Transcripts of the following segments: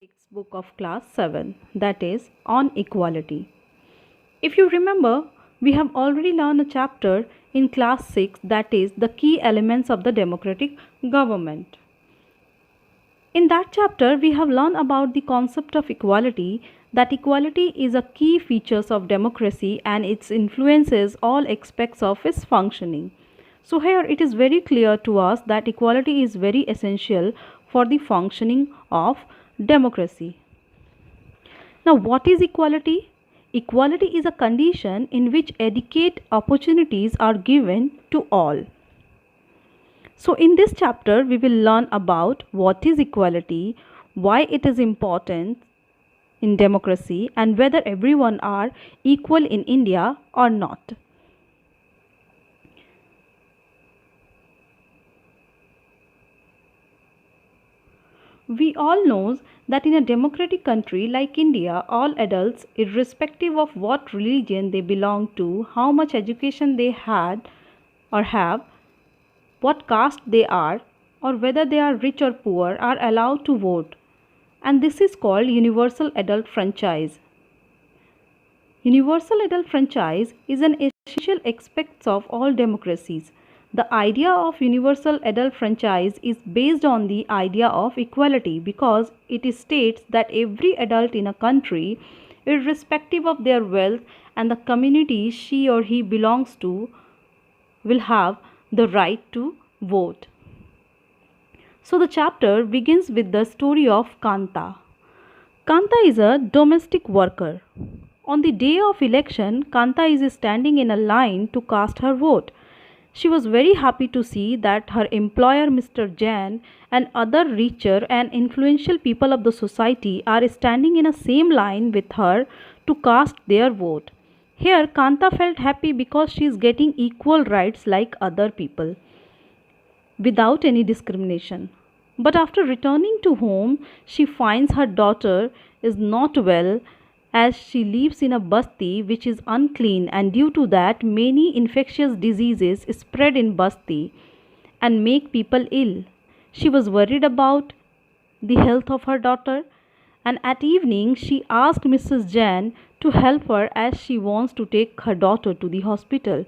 Textbook of class 7, that is on equality. If you remember, we have already learned a chapter in class 6, that is the key elements of the democratic government. In that chapter we have learned about the concept of equality, that equality is a key features of democracy and it influences all aspects of its functioning. So here it is very clear to us that equality is very essential for the functioning of democracy. Now, what is equality? Equality is a condition in which adequate opportunities are given to all. So, in this chapter, we will learn about what is equality, why it is important in democracy, and whether everyone are equal in India or not. We all know that in a democratic country like India, all adults, irrespective of what religion they belong to, how much education they had or have, what caste they are, or whether they are rich or poor, are allowed to vote. And this is called universal adult franchise. Universal adult franchise is an essential aspect of all democracies. The idea of universal adult franchise is based on the idea of equality because it states that every adult in a country, irrespective of their wealth and the community she or he belongs to, will have the right to vote. So the chapter begins with the story of Kanta. Kanta is a domestic worker. On the day of election, Kanta is standing in a line to cast her vote. She was very happy to see that her employer Mr. Jain and other richer and influential people of the society are standing in a same line with her to cast their vote. Here Kanta felt happy because she is getting equal rights like other people without any discrimination. But after returning to home, she finds her daughter is not well as she lives in a basti which is unclean, and due to that many infectious diseases spread in basti and make people ill. She was worried about the health of her daughter, and at evening she asked Mrs. Jain to help her as she wants to take her daughter to the hospital.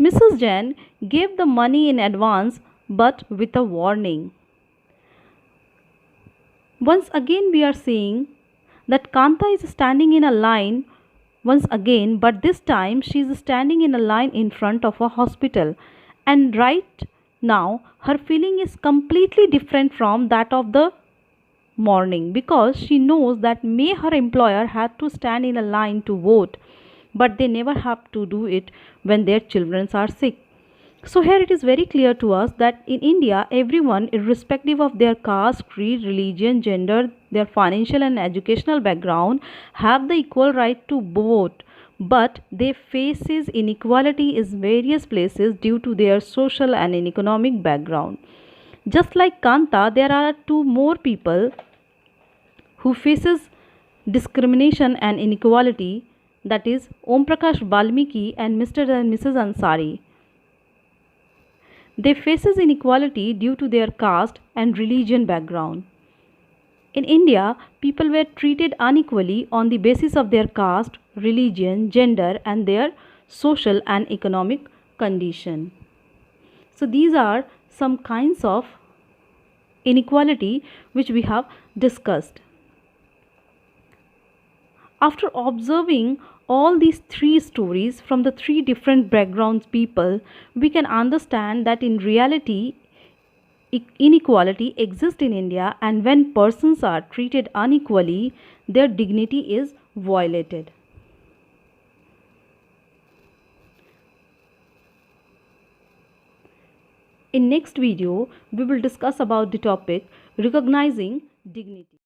Mrs. Jain gave the money in advance but with a warning. Once again we are seeing that Kanta is standing in a line once again, but this time she is standing in a line in front of a hospital. And right now her feeling is completely different from that of the morning because she knows that may her employer had to stand in a line to vote, but they never have to do it when their children are sick. So here it is very clear to us that in India, everyone, irrespective of their caste, creed, religion, gender, their financial and educational background, have the equal right to vote. But they faces inequality in various places due to their social and economic background. Just like Kanta, there are two more people who faces discrimination and inequality, that is Om Prakash Balmiki and Mr. and Mrs. Ansari. They faces inequality due to their caste and religion background. In India, people were treated unequally on the basis of their caste, religion, gender and their social and economic condition. So these are some kinds of inequality which we have discussed. After observing all these three stories from the three different backgrounds people, we can understand that in reality inequality exists in India, and when persons are treated unequally, their dignity is violated. In next video, we will discuss about the topic recognizing dignity.